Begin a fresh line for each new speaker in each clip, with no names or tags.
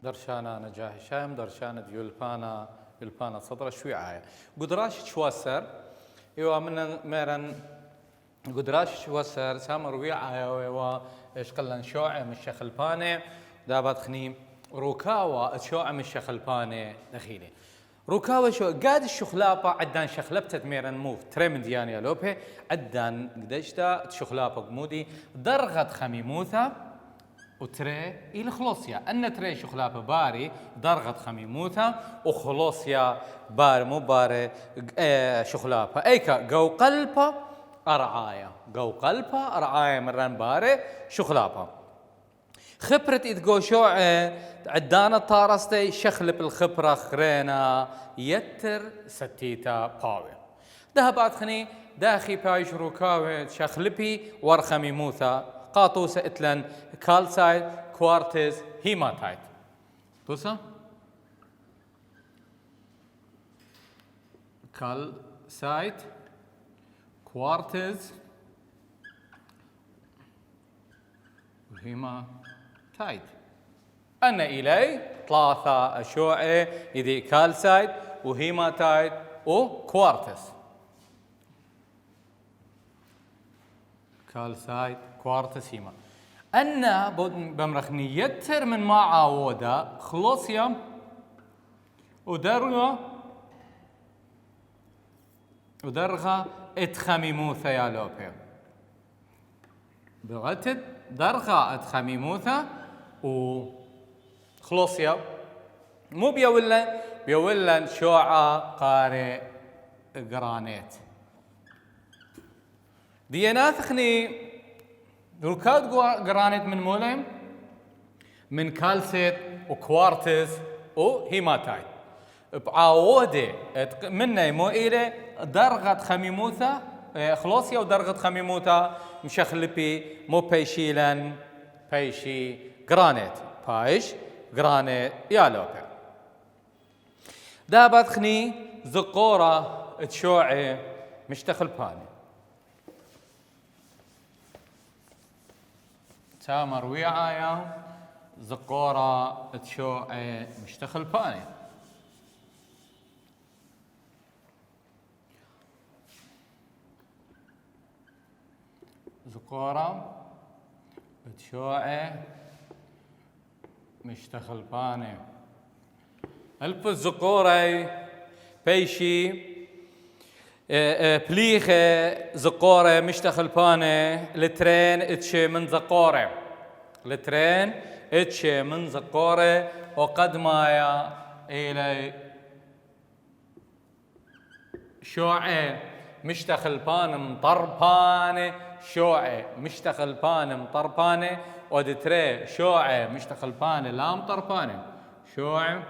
درشانا نجاح شام درشانا يلبانا صدر شوي عاية قدراش شواسر ايوا من ميرن قدراش شواسر سامر ويعاية ويوا ايش قلن شوع من الشخلبانة دابت خنيم روكاوا شوع من الشخلبانة دخيلي روكاوا شو قاد الشخلابة عدان شخلبتت ميرن موف تريمن ديانيا لوبي عدان قدشتا شخلابة قمودي درغت خميموثا وتري إلى خلوصيا أن تري شخلابة باري درغت خميموثا وخلوصيا بار مو باري شخلابة أيكا قو قلبة أرعاية مران باري شخلابة خبرت إذ قو شوع عدانا طارستي شخلب الخبرة خرينا يتر ستيتا باوي ده بعد خني داخي بايش روكاوي شخلبي ورخمي موثا قاطوسة اتلن كالسايد كوارتز هيماتايت توسا كالسايد كوارتز وهيماتايت أنا إلي ثلاثة أشوعة إذي كالسايد وهيماتايت وكوارتز كالسايد كوارتز هيما أنا بمرخني يتر من ما عاودا خلوصيا ودرغا اتخميموثا يا لوبي بغتت درغا اتخميموثا وخلوصيا مو بيولن شوعة قارئ قرانيت ديانات خني روكاد قرانيت من مولهم من كالسيت وكوارتز وهيماتايت بعاودة مني مو إلى درغت خميموثا خلوصيا ودرغت خميموثا مشخلبي مو بيشيلن بيشي قرانيت بايش قرانيت يا لوبي دابت خني زقورة تشوعي مشتخل باني تامر ويعايا زقورة تشوعي مشتخل باني زقورة تشوعي مشتخل باني ألف الزقورة بيشي بليخة زقورة مشتخل باني لترين اتشي من زقورة لترين اتشي من زقورة وقد مايا إلي شوعي مشتخل بان مطرباني شوعي مشتخل بان مطرباني ودتري شوعي مشتخل بان لا مطرباني شوعي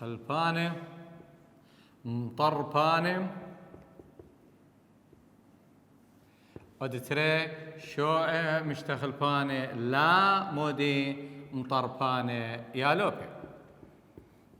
خلباني مطرباني ودتري شوعي مشتخل باني لا مودي مطرباني يا لوبي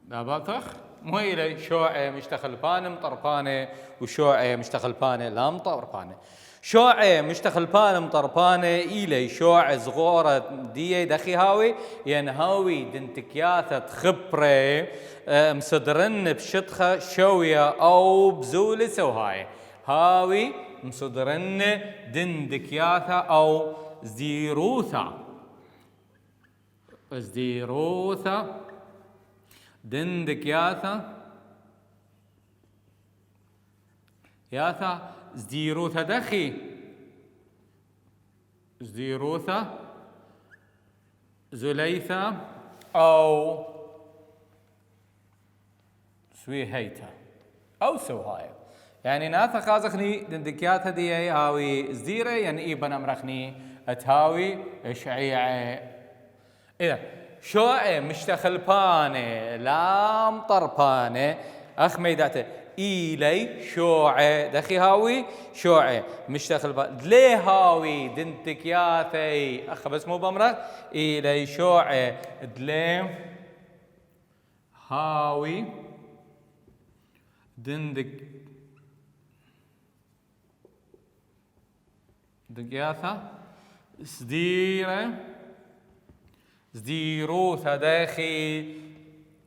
دابا مو إلي شوعي مشتخل باني مطرباني وشوعي مشتخل باني لا مطرباني شوعي مشتخل باني مطرباني إلي شوعي صغورة دي دخي هاوي ينهاوي دنتكياثة خبرة مصدرن بشطخة شوية أو بزولة سوهاي هاوي مصدرن دندكياثة أو زديروثة دندكياثة ياثا زديروثة دخي زديروثة زليثة أو سويهيتا أو سوهاي يعني ناثا خازخني دندكياثة دي هاوي زديرة يعني إيبن أمرخني أتهاوي شعيعة إذا شوعي مشتخل باني لا مطرباني أخ ميداته إيلي شوعي دخي هاوي شوعي مشتخل باني دلي هاوي دنتكياثي أخ بس مو بمرك إيلي شوعي دلي هاوي دقياثة سديرة زديروثا داخي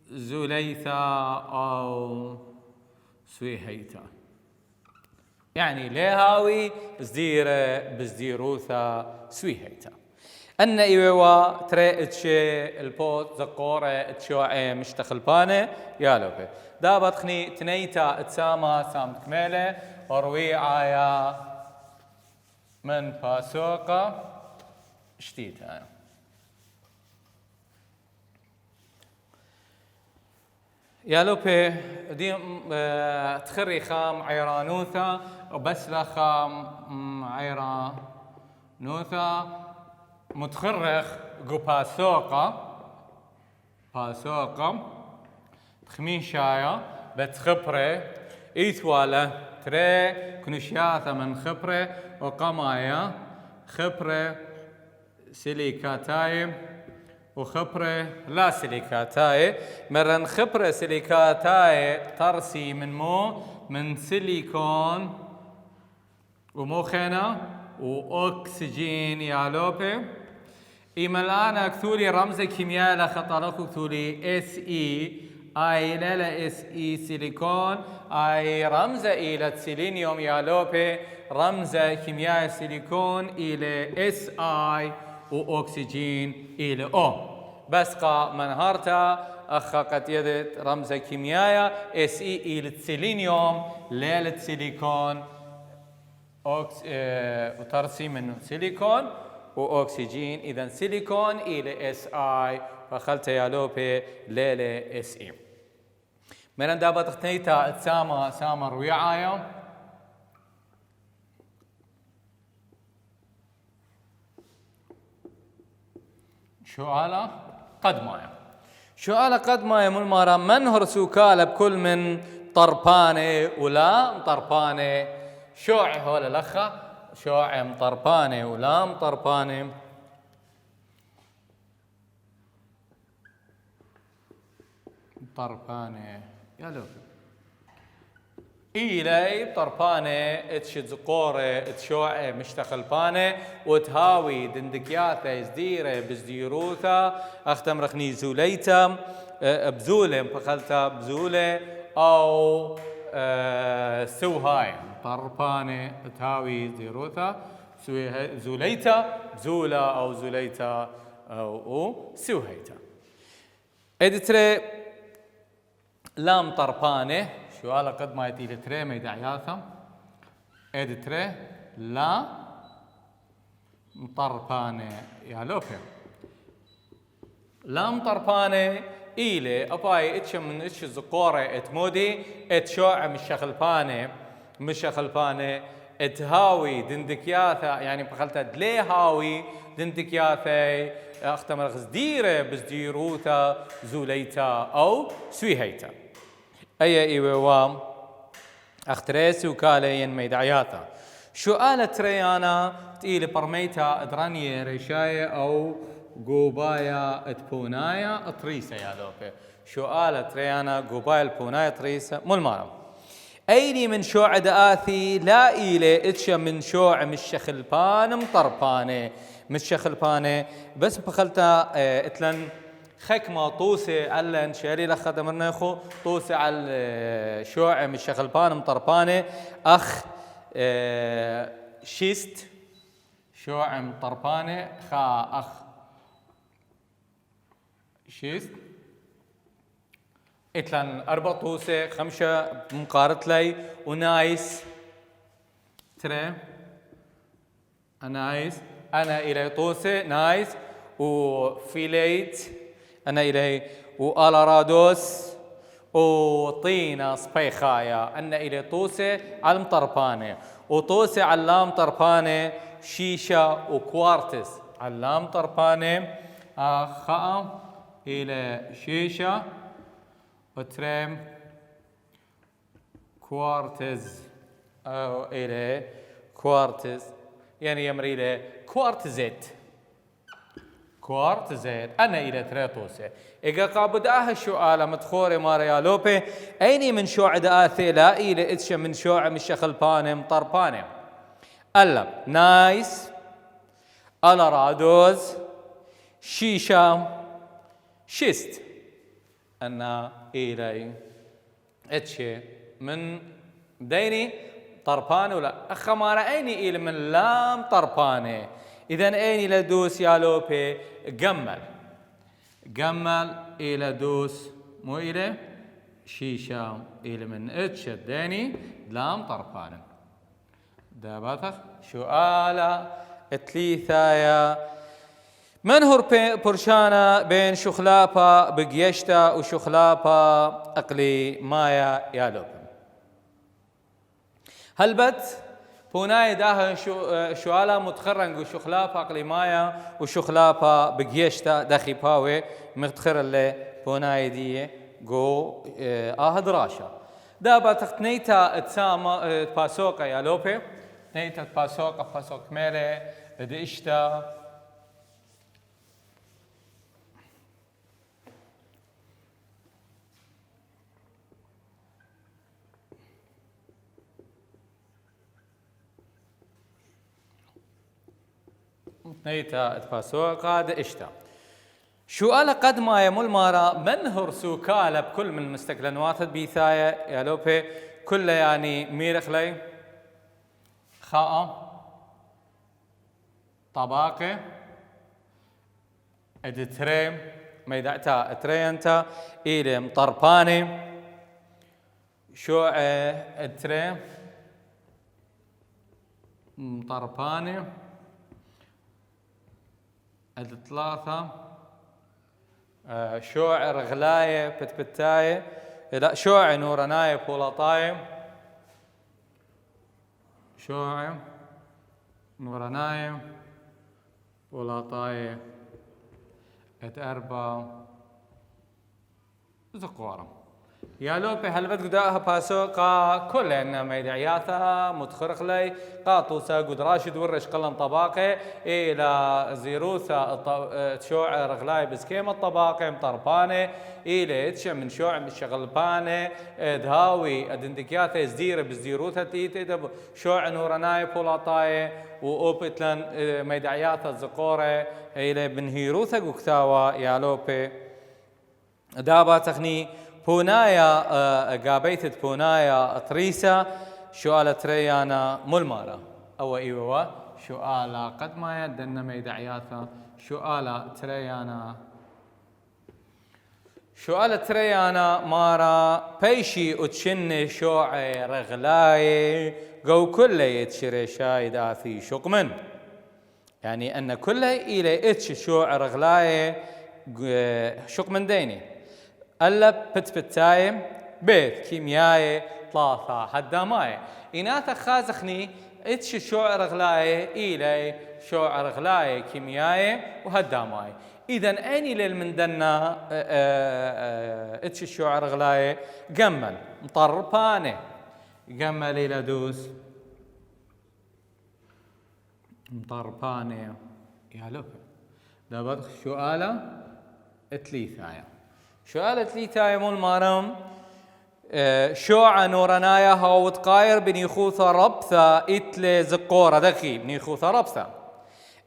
زوليثا أو سويهيتا، يعني ليهاوي زديرة بزديروثا سويهيتا. أن إيوا ترى اتشي البوت زقورة اتشوعي مشتخلبانة يالوبي دابت خني تنيتا اتساما سام كميلة وروي عايا من باسوقة شتيتا يالوبي دي تخري خام عيرانوثا وبسلة خام عيرانوثا متخرخ جو باسوقة تخميشايا بتخبرة إيثوالا تري كنشياثا من خبرة وقمايا خبرة سيليكاتاي وخبرة لا سيليكاتاي مرن خبرة سيليكاتاي ترسي من سيليكون وموخنا وأكسجين يالوبي إما الآن أكتولي رمز كيميائي لخطالك أكتولي SE لا SE سيليكون أي رمز إلى سيلينيوم يالوبي رمز كيميائي سيليكون إلى SI وأكسجين إلى O بس قا منهارتا أخا قد يدت رمز كيميائي SE إلى سيلينيوم ليلة سيليكون وترسي منه سيليكون وأكسجين إذا سيليكون إلى SI فخلت يالوبي ليلة SE من دابا تختيتا ساما رويعايا شؤالة قد مايا ملمارا من هرسوكالا بكل من طرباني ولا طرباني شوع هولا لخا شوع مطرباني ولا مطرباني طرباني يالو إيلي طرباني اتشزقوري اتشوعي مشتخلباني وتهاوي دندكياتا يزديري بزديروثا اختم رخني زوليتا بزولي مفخلتا بزولي او سوهاي طرباني تهاوي زديروثا زوليتا بزولا او زوليتا او سوهيتا ادتري لام طرباني شو على قد ما يتي لتري ميدعياثم ادتري لا مطرباني يا لوبي لا مطرباني إيلي أباي إتش من إتش زقورة إتمودي إتشوع مش خلباني إتهاوي دندكياثا يعني بخلتا دلي هاوي دندكياثا أختم الغزديرة بزديروتا زوليتا أو سويهيتا أي إيوام أختريس وكالين ميدعياتا شو آلة تريانا تقيل برميتا أدرانية ريشاية أو قوبايا اتبونايا اطريسة يا لوبي شو آلة تريانا قوبايا البونايا اطريسة ملمارم أيني من شوع دآثي لا إيلي اتشا من شوع مشخلبان مطرباني مشخلباني بس بخلتا اتلن خكمة طوسة على انشاري لخدم النخو طوسة على شوع مشخلبان مطرباني أخ شيست شوع مطرباني خا أخ شيست اتلن أربع طوسة خمسة مقارت لي ونايس ترى نايس أنا إلي طوسة نايس وفيليت أنا إلي وألارادوس وطينا سبيخايا أنا إلي طوسة على مطربانة وطوسة علام طربانة شيشة وكوارتز علام طربانة خاء إلى شيشة وتريم كوارتز أو إلى كوارتز يعني يمري إلى كوارتزيت أنا إلى تريطوسة إيجا قابداها السؤال مدخوري ماريالوبي أيني من شوع دآثي لا إلى إتش من شوع مشخلبانة مطربانة ألا نايس ألا رادوز شيشة شست أن إلي اتشي من ديني طربان ولا أخمار أيني إلى من لام طرباني إذن أيني لدوس يا لوبي جمل إلى دوس مو إلى شيشة إلى من اتشي ديني لام طربان داباتخ سؤال تليثايا من هو برشانا بين شخلابا بقيشتا وشخلابا أقلي مايا يالوب هل بت بوناي داها شوالا متخرن وشخلابا أقلي مايا وشخلابا بقيشتا داخي باوي متخر اللي بوناي دي جو دراشا دابا تختنيتا تساما باسوكا يالوبي نيتا باسوك ميلي ديشتا نيتا اتفاسوقا دئشتا شو قال قد ما يمول مارا منهر سوكالة بكل من مستقلنوات بيثاية يا لوبي كل يعني ميرخلي خاء طباقة ادتري ميدعتا اترينتا إلي مطرباني شوع ادتري مطرباني الثلاثة شوع رغلاية بتبتاية لا شوع نوراناية بولاطاية شوع نوراناية بولاطاية اتأربا زقوارم يا لوبي هل بدقداها باسوقا كل إن ميدعياثا متخرق لي قاطوسا قد راشد ورش قلن طباقي إلى زيروثا تشوع رغلاي بسكيمة الطباقي مطرباني إلى تشع من شوع من شغلباني دهاوي أدندكياثا زدير بزديروثا تيتي شوع نوراناي بولاطاي وأوبتلن ميدعياثا الزقوري إلى بنهيروثا قكتاوا يا لوبي دابا تخني بونايا قابيتت بونايا تريسا شؤال تريانا ملمارا أو إيوا شؤال قد ما يدن ميدعياثا شؤال تريانا مارا بيشي اتشن شوعي رغلاي قو كل يتشري شايد آثي شقمن يعني أن كل إلي اتش شوع رغلاي شقمن ديني ألا بتبتايم بيت كيمياي طلاثة حداماي إناثا خازخني اتش شوع رغلاي إلي شوع رغلاي كيمياي وهداماي إذن أني للمندنا اتش شوع رغلاي قمل مطرباني قمل إلى دوس مطرباني يا لب دابا سؤالة اتليثايا سؤالة اتليثايا مول مارم شوع نورانايا هاوت قاير بني خوثا ربثا اتلي زقورة دخي بني خوثا ربثا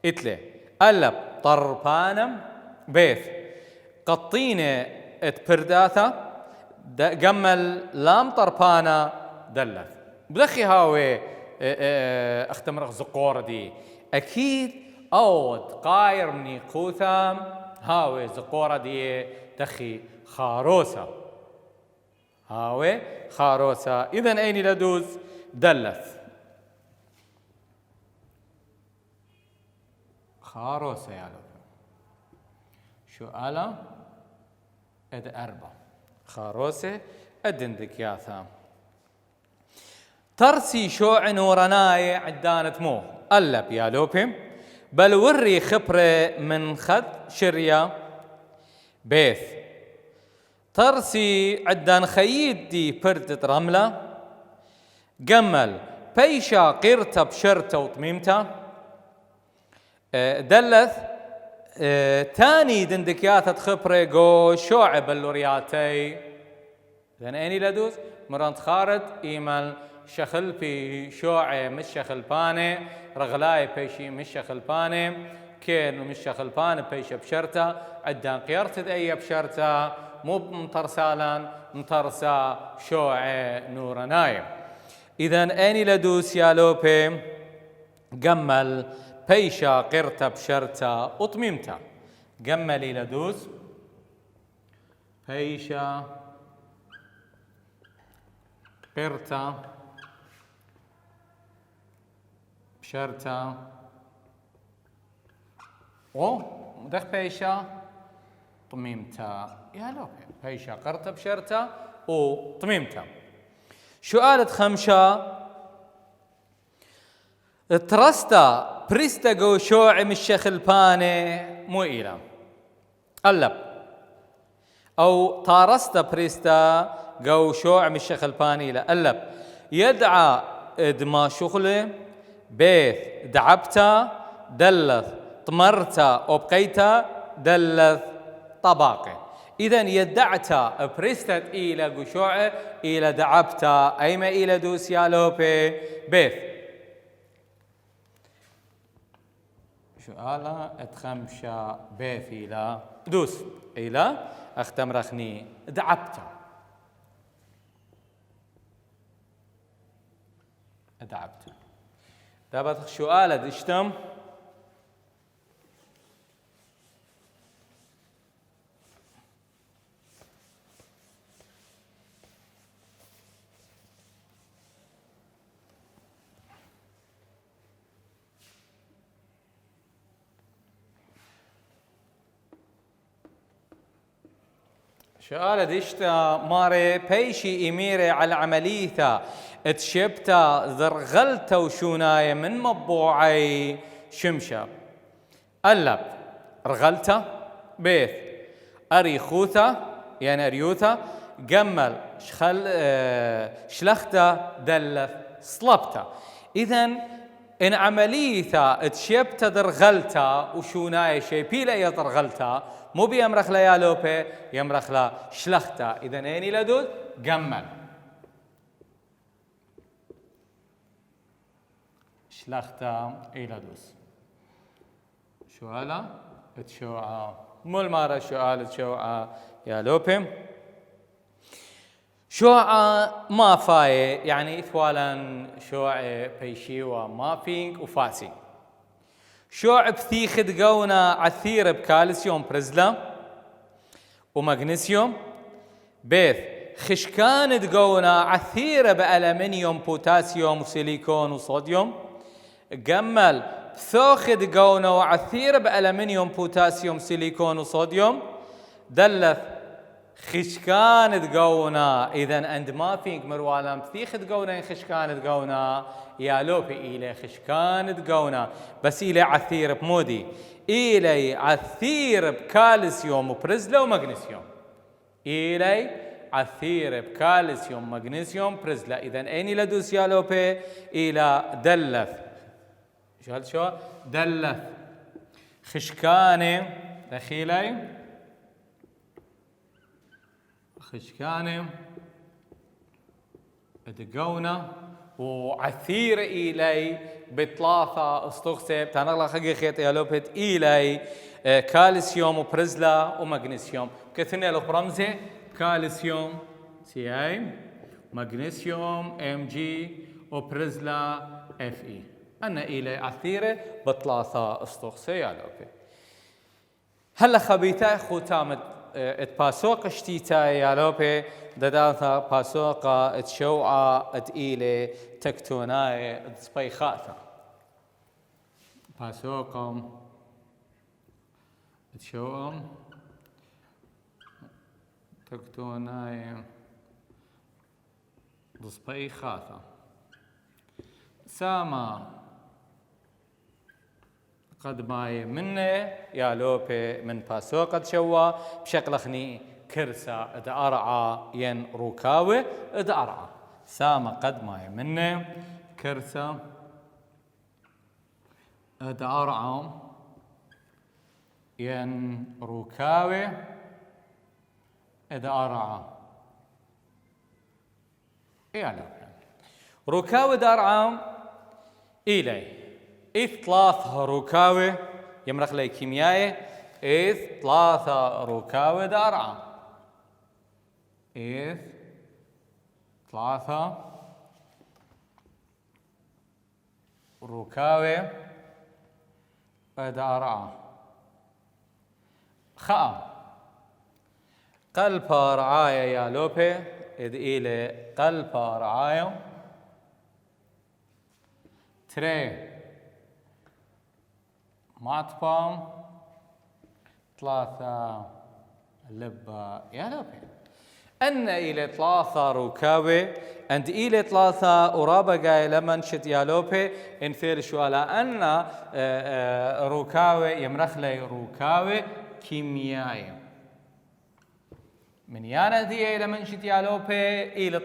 اتلي ألب طربانم بيث قطينة اتبرداثا قمل لام طربانا دلث بدخي هاوي اختمرخ زقورة دي أكيد أود قاير مني خوثام هاوي زقورة دي دخي خاروسة هاوي خاروسة إذن أين لدوز دلث خاروسة يا لب شو ألا إد أربع خاروسة أدندك يا ثام ترسي شوع نوراناي عدانة مو ألب يا لوبي بل وري خبرة من خد شريا بيث ترسي عدان خيد دي بردة رملة قمل بيشا قيرتا بشرتا وطميمتا دلث تاني دندكياتة خبرة جو شوع بلورياتي لأن أني لدوز مرانت خارد إيمال شخل في شوع مش شخل باني رغلاي بيشي مش شخل باني كين ومش خلبان بيش بشرتا عدان قيرت أي بشرتا مو مطرسالان مطرسا شوع نور نايم. إذن أني لدوس يا لوبي جمل بيشا قرتا بشرتا وطميمتا. جملي لدوس بيشا قرتا بشرتا و مدخ بيشا طميمتا يا لوبي بيشا قرتا بشرتا وطميمتا. سؤال خمسة ترستا بريستا جو شوع مش خلباني مو إيلا قلب أو طارستا بريستا جو شوع مش خلباني لا قلب يدعى دما شغله بيث دعبتا دلث طمرتا وبقيتا دلث طباقي. إذن يدعتا بريستت إلى قشوع إلى دعبتا أيما إلى دوسيا لوبي بيث. سؤالا اتخمشا بيث إلى دوس إلى أختم رخني دعبتا دعبتا دابت سؤالا دشتم سؤال دشتا ماري بيشي إميري على عمليثا اتشبتا ذرغلتا وشوناي من مبوعي شمشا قلب رغلتا بيث أريخوثا يعني أريوثا جمل شلختا دلث صلبتا. إذن إن عمليثا اتشبتا ذرغلتا وشوناي شيبيلا يضرغلتا مو بيمرخ لا يا لوبي يمرخ لا شلختا. إذن أيني لدود جمل شلختا إلى دوس شوالا تشوعا مول مارا شوال تشوعا يا لوبي شوعا ما فاي يعني إثوالا شوع بيشي وما فينك وفاسي شوع بثيخ دقونا عثير بكالسيوم برزلا ومغنيسيوم بيث خشكان دقونا عثير بألمنيوم بوتاسيوم وسيليكون وصوديوم جمل ثوخ دقونا وعثير بألمنيوم بوتاسيوم سيليكون وصوديوم دلث خشكان دقونا. إذن عند ما فينك مروالا بثيخ دقونا خشكان دقونا يا لوبي إلي خشكان دقونا بس إلي عثير بمودي إلي عثير بكالسيوم وبرزلا ومغنيسيوم إلي عثير بكالسيوم مغنيسيوم برزلا. إذن أيني لدوس يا لوبي إلى دلث شو دلث خشكاني دخيلي خشكاني دقونا وعثير إلي بثلاثة استغسب تنغلا خقي خيط يا لوبت إلي كالسيوم وبرزلا ومغنيسيوم كثني له برمزة كالسيوم سي اي مغنيسيوم ام جي وبرزلا اف اي أنا إلي عثيرة بثلاثة استغسب يا لوبت. هلا خبيتا خوتامت اتباسوق اشتيتا يا لوبي دداثا باسوقا اتشوعا اتئيلي تكتوناي اتسبيخاتا باسوقا اتشوعا تكتوناي اتسبيخاتا ساما قد ماي منه يا لوبي من باسوقة شوا بشكل خني كرسا إذا أرعى ين روكاوي إذا أرعى ساما قد ماي منه كرسا إذا أرعى ين روكاوي إذا أرعى يا لوبي روكاوي إذا أرعى إلي إثلاث روكاوي يمرخ لي كيميائي إذ 3 روكاوي دارعة. إذ 3 روكاوي دارعة. خاء قلب رعاية يا لوبي إذ إلى قلب رعاية تري معطبة 3 لبة يا لوبي. أن إلى 3 روكاوي أند إلى 3 أورابا جاي لمن شت يا لوبي إنثير شو على أن روكاوي يمرخ لي روكاوي كيميائي من يانا دي إلى من شت يا لوبي إلى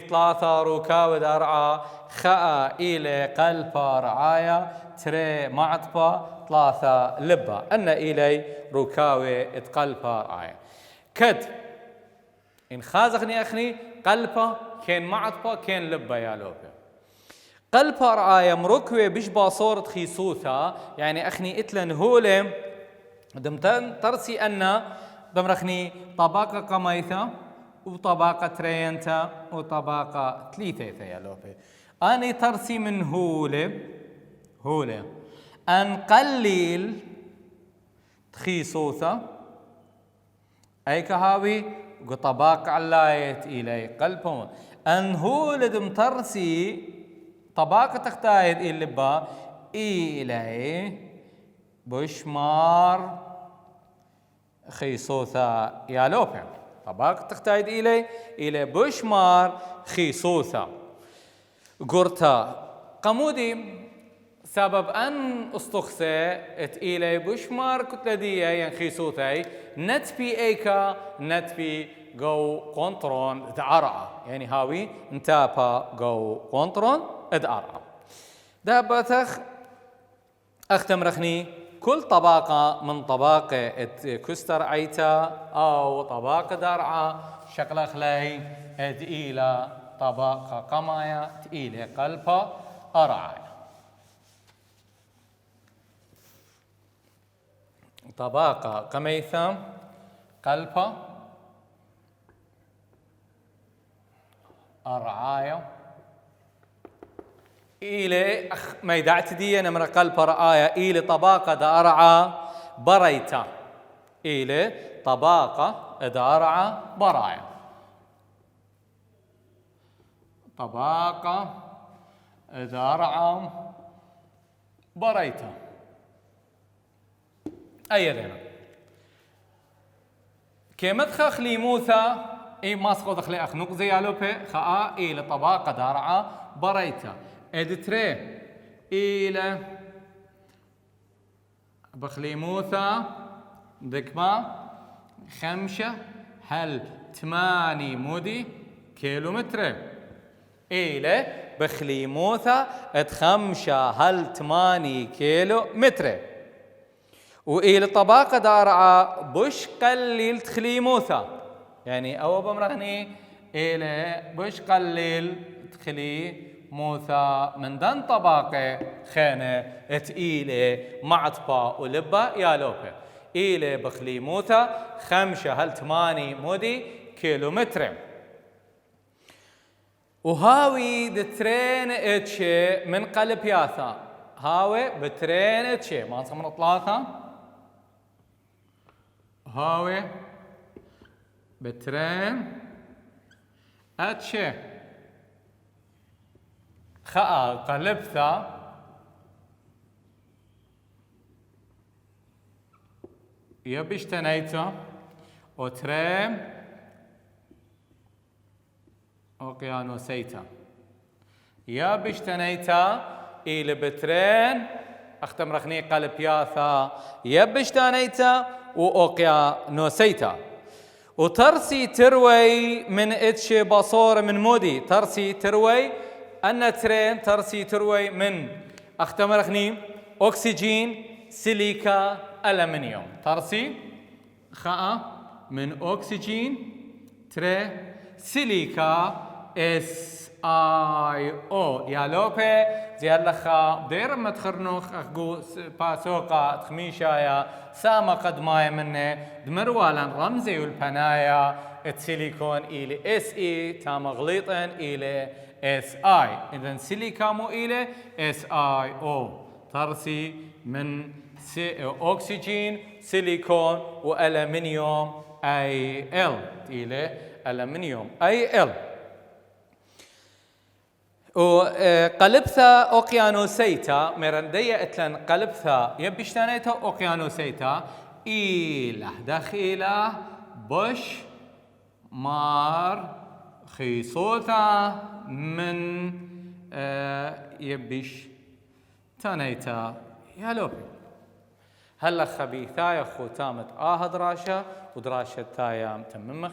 3 روكاوي درعة خاء إلى قلب رعاية تري معطبة 3 لبة. أن إلي روكاوي اتقلب رعاية كد إن خازقني أخني قلبه كين معطبة كين لبة يا لوبي. قلب رعاية مركوة بشبا صورة خيسوثة يعني أخني إتلن هولي دمتن ترسي أن دمرخني طبقة قميثة وطبقة ترينتا وطبقة ثلاثة يا لوبي. أنا ترسي من هولي أن قليل خيسوثة أي كهاوي طباق علايت إلي قلبهم أن هو لدم ترسي طباق تختايد إلبا إلي بشمار خيصوثا يا لوبي. طباق تختايد إلي بشمار خيصوثا قرتا قمودي سبب أن استخسى إلي بشمار كتلدية ينخيصوثي نتبي إيكا نتبي جو كونترون دعرعة يعني هاوي انتابا جو كونترون دعرعة. دابتخ أختم رخني كل طبقة من طبقة كستر عيتا أو طبقة درعة شكل خلاي إلى طبقة قمايا إلى قلبها أرعايا. طبقة قميثة قلبة أرعاية إلى ميدعت دي نمر قلبة رعاية إلى طبقة دارعة بريتا إلى طبقة دارعة برايا. طبقة دارعة بريتا أيضا كمدخل خليموثا إي ماسكو دخلي أخنوق زيالو بي خاء إلى طبقة دارعة بريتا إدتري إلى بخليموثا دكما 5 هل 8 مودي كيلومتر إلى بخليموثا 5 هل 8 كيلومتر وإلى طبقة دارعة بش قليل تخليموثا يعني أو بمرغني إلى بش قليل تخلي موثا من دن طبقة خانة إلى معطبة ولبة يا لوبة إلى بخلي موثا 5 هل 8 مودي كيلومتر. وهاوي دترين اتشي من قلب ياثا هاوي بترين اتشي ما نصمنا 3 هاوي بترين اتشي خاء قلبثا يبشتنيتا وتريم أوقيانوسيتا يبشتنيتا إلى بترين أختم رخني قلب ياثا يبشتنيتا وأوقيانوسيتا وترسي تروي من إتشي بصور من مودي ترسي تروي أن ترين ترسي تروي من أختم رخني أكسجين سيليكا ألمنيوم ترسي خاء من أكسجين تري سيليكا SiO يا لوبي زي هاللخا دير ما تخرنوخ أخقو باسوقا تخميشايا ساما قد ماي منه دمروالا رمزي والبنايا السيليكون إلى اس اي تامغليطا إلى اس اي. إذن سيليكا مو إلى اس اي او ترسي من أكسجين سيليكون وألمنيوم اي ال إلى ألمنيوم اي ال. وقلبثا أوقيانوسيتا مرندية اتلن قلبثا يبشتانيتا أوقيانوسيتا إله دخيلة بش مار خيصوتا من يبش تانيتا يالوبي. هلا خبيثايا خوتامت دراشة ودراشة تايا تممخ